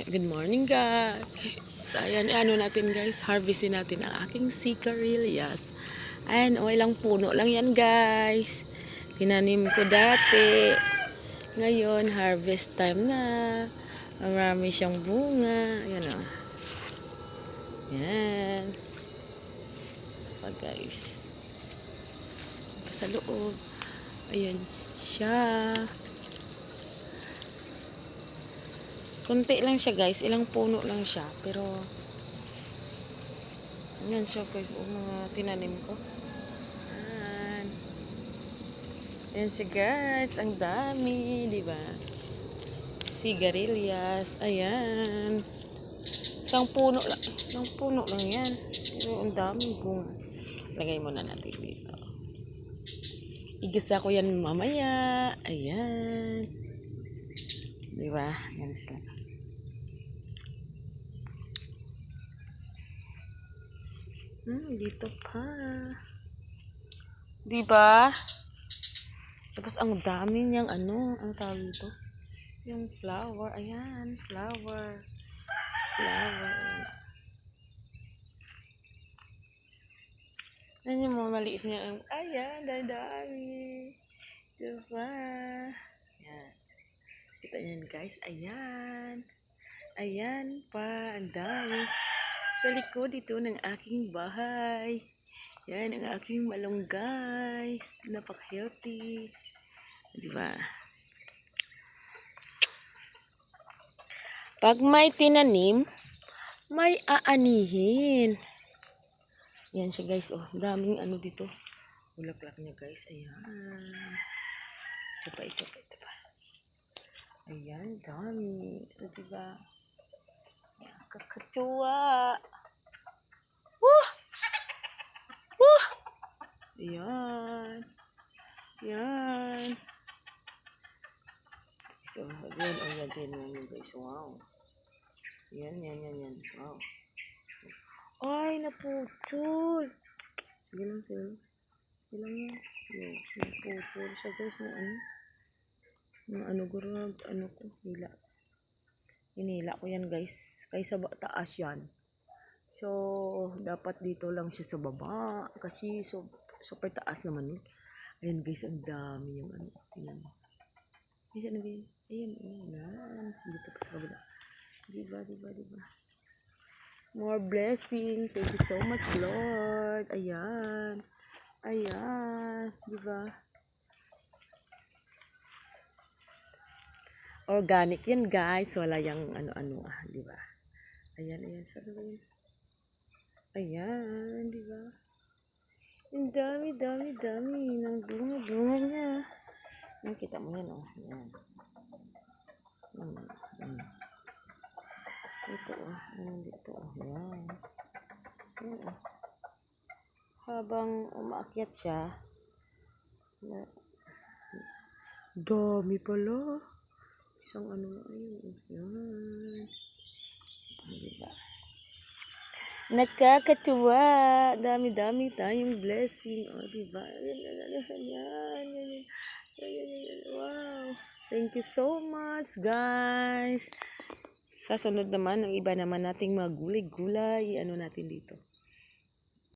Good morning guys. So ayan, ano natin guys, harvestin natin ang aking sigarilyas. Ayan, ilang puno lang yan guys. Tinanim ko dati. Ngayon, harvest time na. Marami siyang bunga. Ayan o. Ayan. Pa guys. Sa loob. Ayan siya. Kunti lang siya guys, ilang puno lang siya, pero yan siya guys, mga tinanim ko. Ayan siya guys, ang dami, di ba? Sigarilyas, ayan. Isang puno lang yan. Pero ang dami bunga. Lagay muna natin dito. Igisa ko yan mamaya. Ayan. Di ba? Yan sila. Dito pa. Diba? Tapos ang dami niyang ano, ang tawag ito? Yung flower. Ayan, flower. Flower. Ayan yung mga maliit niya. Ayan, dami. Diba? Ayan. Kita niyan guys. Ayan. Ayan pa. Ang dami. Sa likod ito ng aking bahay. Yan ang aking malunggay. Napaka-healthy. Diba? Pag may tinanim, may aanihin. Yan siya guys. Oh, daming ano dito. Bulaklak niya guys. Ayan. Ito pa. Ayan, dami. Diba? Kakatuwa. Ayan. Yan. So, yan din namin guys. Wow. Yan. Wow. Ay, naputol. Sige lang. Sige lang yan. Naputol siya guys na ano. Ano ko, hila. Hinila ko yan guys. Kaysa taas yan. So, dapat dito lang siya sa baba. Kasi super taas naman yun. Ayan guys, ang dami yung ano. Ayan. Ayan. Dito pa sa kabila. Diba. More blessing. Thank you so much, Lord. Ayan. Diba? Organic yan guys. Wala yung ano-ano diba? Ayan. Sarap. Ayan, diba? Ang dami ng bunga niya. Nakita mo yan, oh. Ayan. Ito, oh. Dito, oh. Ayan. Oh. Habang umaakyat siya, dami pala. Isang ano, ayun. Ayan. Diba? Nakakatuwa. Dami tayong blessing. O, diba? Ayan. Wow. Thank you so much, guys. Sa sunod naman, ang iba naman nating mga gulay-gulay. Ano natin dito?